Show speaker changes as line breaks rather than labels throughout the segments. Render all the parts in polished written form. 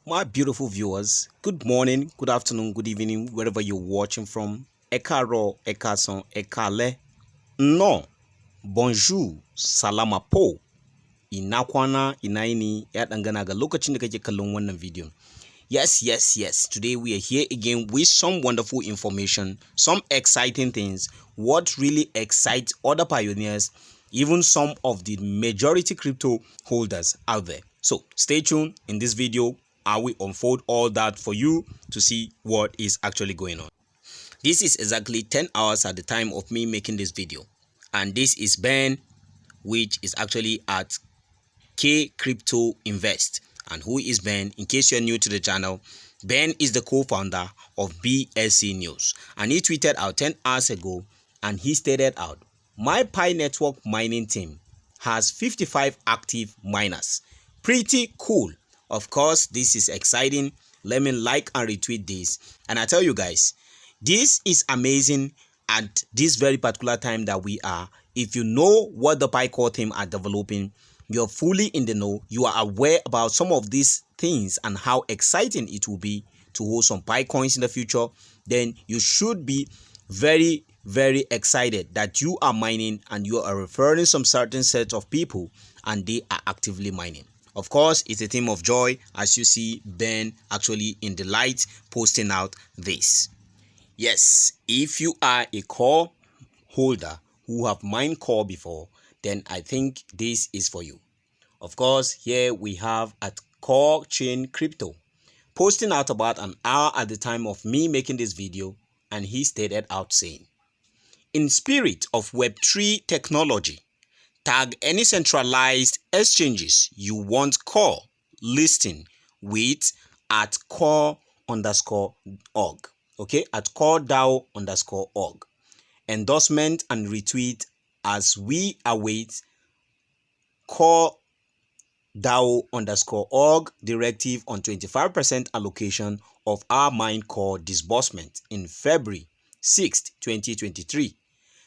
My beautiful viewers, good morning, good afternoon, good evening, wherever you're watching from. Ekaro, Ekason, Ekale, no, bonjour, salama po, ina kwana, ina ini, ya dangana ga lokacin da kake kallon wannan video. Yes. Today we are here again with some wonderful information, some exciting things, what really excites other pioneers, even some of the majority crypto holders out there. So stay tuned. In this video, I will unfold all that for you to see what is actually going on. This is exactly 10 hours at the time of me making this video. And this is Ben, which is actually at K Crypto Invest. And who is Ben? In case you're new to the channel, Ben is the co-founder of BSC News, and he tweeted out 10 hours ago, and he stated out, my Pi network mining team has 55 active miners. Pretty cool. Of course, this is exciting. Let me like and retweet this. And I tell you guys, this is amazing at this very particular time that we are. If you know what the Pi core team are developing, you're fully in the know, you are aware about some of these things and how exciting it will be to hold some Pi coins in the future, then you should be very excited that you are mining and you are referring some certain set of people and they are actively mining. Of course, it's a theme of joy as you see Ben actually in the light posting out this. Yes, if you are a core holder who have mined core before, then I think this is for you. Of course, here we have at Core Chain Crypto posting out about an hour at the time of me making this video, and he stated out saying, in spirit of Web3 technology, tag any centralized exchanges you want core listing with at core_org. Okay, at core DAO_org. Endorsement and retweet as we await core DAO_org directive on 25% allocation of our mine core disbursement in February 6th, 2023.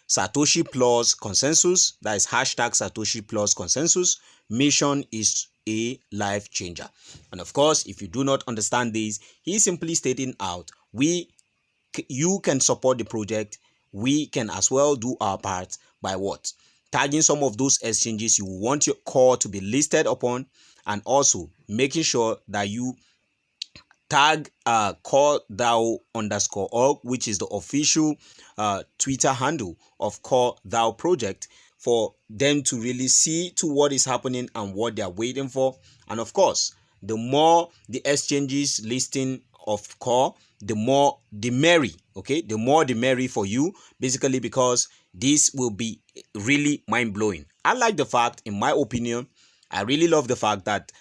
Satoshi plus consensus, that is hashtag Satoshi plus consensus. Mission is a life changer. And of course, if you do not understand this, he's simply stating out, you can support the project. We can as well do our part by what? Tagging some of those exchanges you want your core to be listed upon, and also making sure that you tag core DAO_org, which is the official Twitter handle of core DAO project, for them to really see to what is happening and what they are waiting for. And of course, the more the exchanges listing of core, the more the merry. Okay, the more the merry for you, basically, because this will be really mind-blowing. I like the fact, in my opinion, I really love the fact that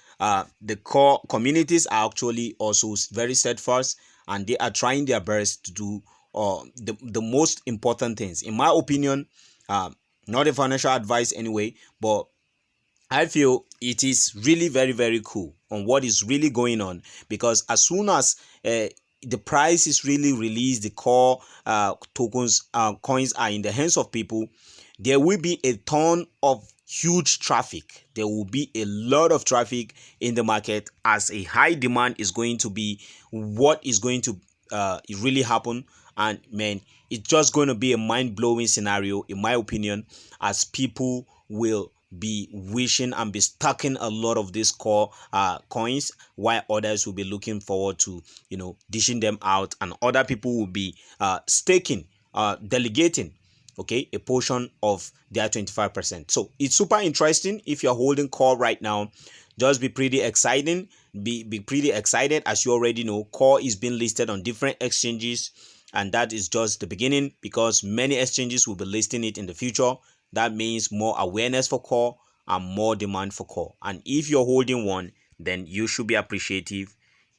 the core communities are actually also very steadfast, and they are trying their best to do the most important things. In my opinion, not a financial advice anyway, but I feel it is really very cool on what is really going on, because as soon as the price is really released, the core tokens, coins are in the hands of people, there will be a ton of huge traffic. There will be a lot of traffic in the market, as a high demand is going to be what is going to really happen. And man, it's just going to be a mind-blowing scenario, in my opinion, as people will be wishing and be stacking a lot of these core coins, while others will be looking forward to, dishing them out, and other people will be staking, delegating, okay, a portion of their 25%. So it's super interesting. If you're holding core right now, just be pretty exciting. Be pretty excited. As you already know, core is being listed on different exchanges, and that is just the beginning, because many exchanges will be listing it in the future. That means more awareness for core and more demand for core. And if you're holding one, then you should be appreciative.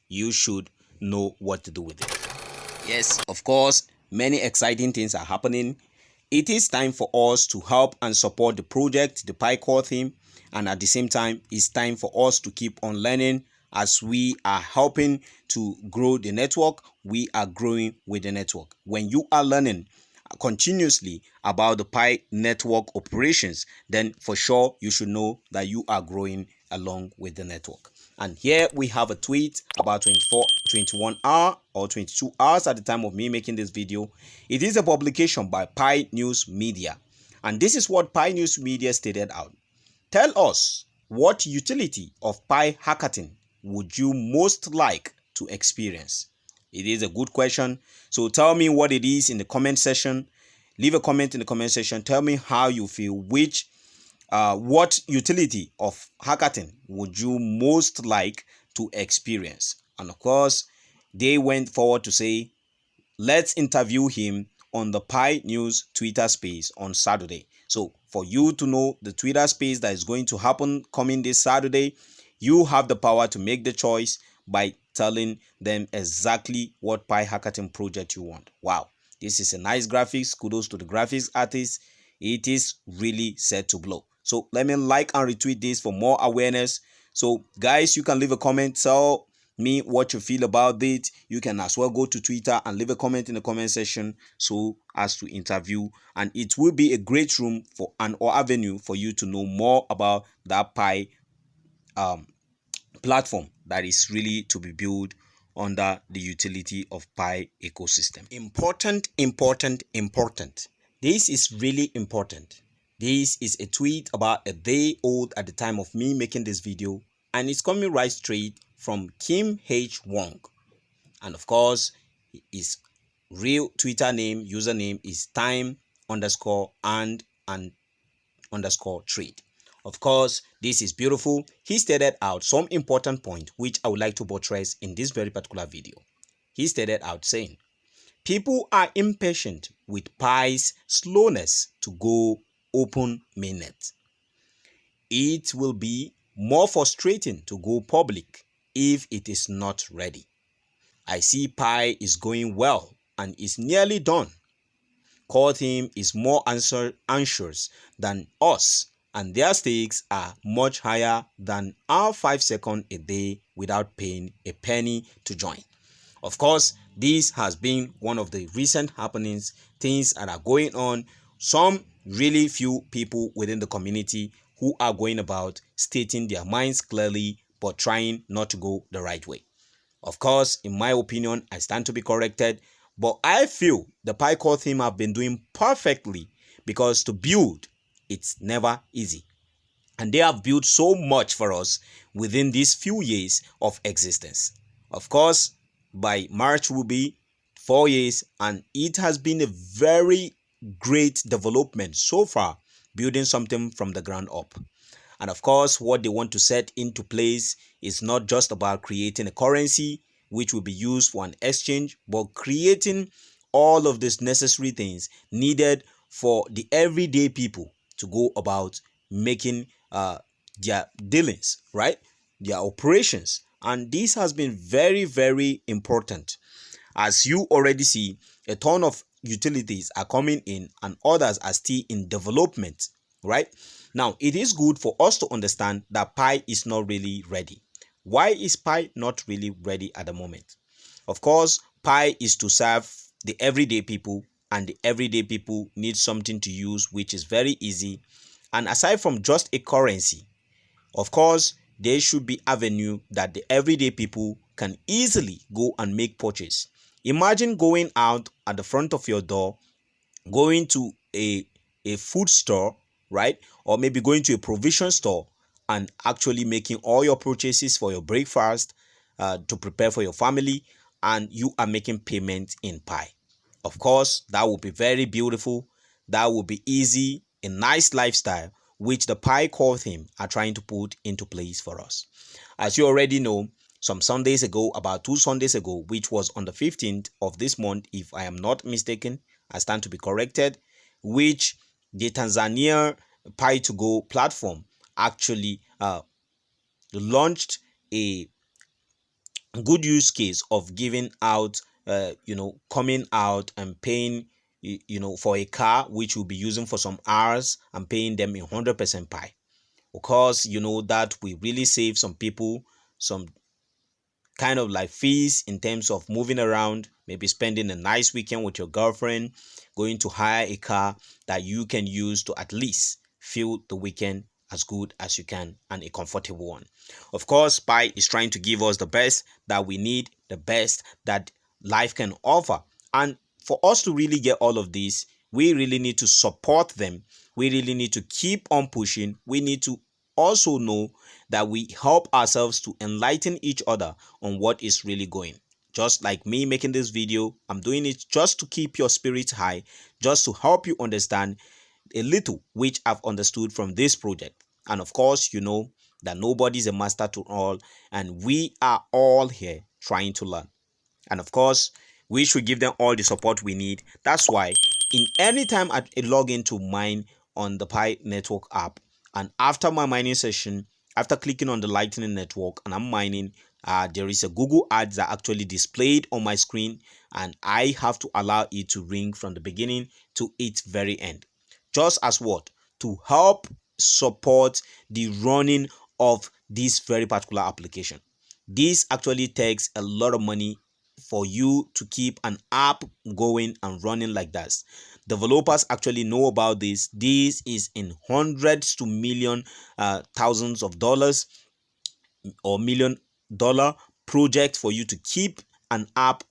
You should know what to do with it. Yes, of course, many exciting things are happening. It is time for us to help and support the project, the Pi core team, and at the same time, it's time for us to keep on learning. As we are helping to grow the network, we are growing with the network. When you are learning continuously about the Pi network operations, then for sure you should know that you are growing along with the network. And here we have a tweet about 21 hour or 22 hours at the time of me making this video. It is a publication by Pi News Media. And this is what Pi News Media stated out. Tell us, what utility of Pihakathon would you most like to experience? It is a good question. So tell me what it is in the comment section. Leave a comment in the comment section. Tell me how you feel. What utility of hackathon would you most like to experience? And of course, they went forward to say, let's interview him on the Pi News Twitter space on Saturday. So for you to know the Twitter space that is going to happen coming this Saturday, you have the power to make the choice by telling them exactly what Pihakathon project you want. Wow, this is a nice graphics. Kudos to the graphics artist. It is really set to blow. So let me like and retweet this for more awareness. So guys, you can leave a comment. Tell me what you feel about it. You can as well go to Twitter and leave a comment in the comment section so as to interview, and it will be a great room for or avenue for you to know more about that Pi platform that is really to be built under the utility of Pi ecosystem. Important. This is really important. This is a tweet about a day old at the time of me making this video, and it's coming right straight from Kim H. Wong. And of course, his real Twitter username is time_and_trade. Of course, this is beautiful. He stated out some important point which I would like to buttress in this very particular video. He stated out saying, people are impatient with Pi's slowness to go open mainnet. It will be more frustrating to go public if it is not ready. I see Pi is going well and is nearly done. Core team is more anxious than us, and their stakes are much higher than our 5 seconds a day without paying a penny to join. Of course, this has been one of the recent happenings, things that are going on. Some really few people within the community who are going about stating their minds clearly but trying not to go the right way. Of course, in my opinion, I stand to be corrected, but I feel the Pi core team have been doing perfectly, because to build, it's never easy. And they have built so much for us within these few years of existence. Of course, by March will be 4 years, and it has been a very great development so far, building something from the ground up. And of course, what they want to set into place is not just about creating a currency which will be used for an exchange, but creating all of these necessary things needed for the everyday people to go about making their dealings, right? Their operations. And this has been very, very important. As you already see, a ton of utilities are coming in and others are still in development, right? Now, it is good for us to understand that Pi is not really ready. Why is Pi not really ready at the moment? Of course, Pi is to serve the everyday people, and the everyday people need something to use which is very easy. And aside from just a currency, of course, there should be avenue that the everyday people can easily go and make purchase. Imagine going out at the front of your door, going to a food store, right? Or maybe going to a provision store and actually making all your purchases for your breakfast to prepare for your family, and you are making payment in Pi. Of course, that will be very beautiful. That will be easy, a nice lifestyle, which the Pi core team are trying to put into place for us. As you already know, some Sundays ago, about 2 Sundays ago, which was on the 15th of this month, if I am not mistaken, I stand to be corrected, which the Tanzania Pitogo platform actually launched a good use case of giving out, coming out and paying, for a car which we'll be using for some hours and paying them in 100% Pi. Of course, that we really save some people some kind of like fees in terms of moving around, maybe spending a nice weekend with your girlfriend, going to hire a car that you can use to at least fill the weekend as good as you can and a comfortable one. Of course, Pi is trying to give us the best that we need, the best that life can offer. And for us to really get all of this, we really need to support them. We really need to keep on pushing. We need to also know that we help ourselves to enlighten each other on what is really going. Just like me making this video, I'm doing it just to keep your spirits high, just to help you understand a little which I've understood from this project. And of course, you know that nobody's a master to all, and we are all here trying to learn. And of course, we should give them all the support we need. That's why in any time I log into mine on the Pi Network app, and after my mining session, after clicking on the Lightning Network and I'm mining, there is a Google ads that actually displayed on my screen, and I have to allow it to ring from the beginning to its very end. Just as what? To help support the running of this very particular application. This actually takes a lot of money for you to keep an app going and running like that. Developers actually know about this. This is in hundreds to million, thousands of dollars or $1 million project for you to keep an app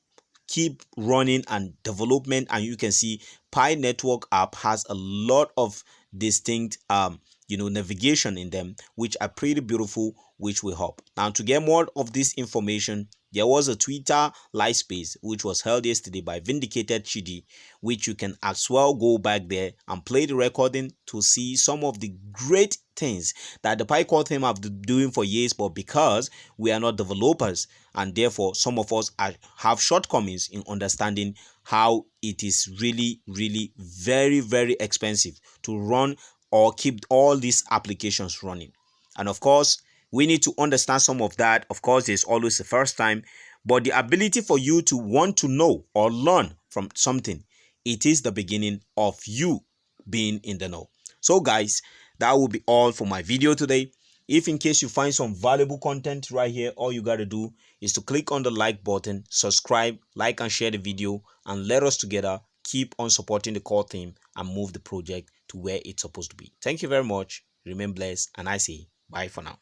keep running and development. And you can see Pi Network app has a lot of distinct navigation in them, which are pretty beautiful, which will help. Now, to get more of this information, there was a Twitter live space which was held yesterday by Vindicated Chidi, which you can as well go back there and play the recording to see some of the great things that the Pi core team have been doing for years, but because we are not developers and therefore some of us have shortcomings in understanding how it is really very, very expensive to run or keep all these applications running. And of course, we need to understand some of that. Of course, there's always the first time, but the ability for you to want to know or learn from something, it is the beginning of you being in the know. So guys, that will be all for my video today. If in case you find some valuable content right here, all you got to do is to click on the like button, subscribe, like and share the video, and let us together keep on supporting the core team and move the project to where it's supposed to be. Thank you very much. Remain blessed, and I say bye for now.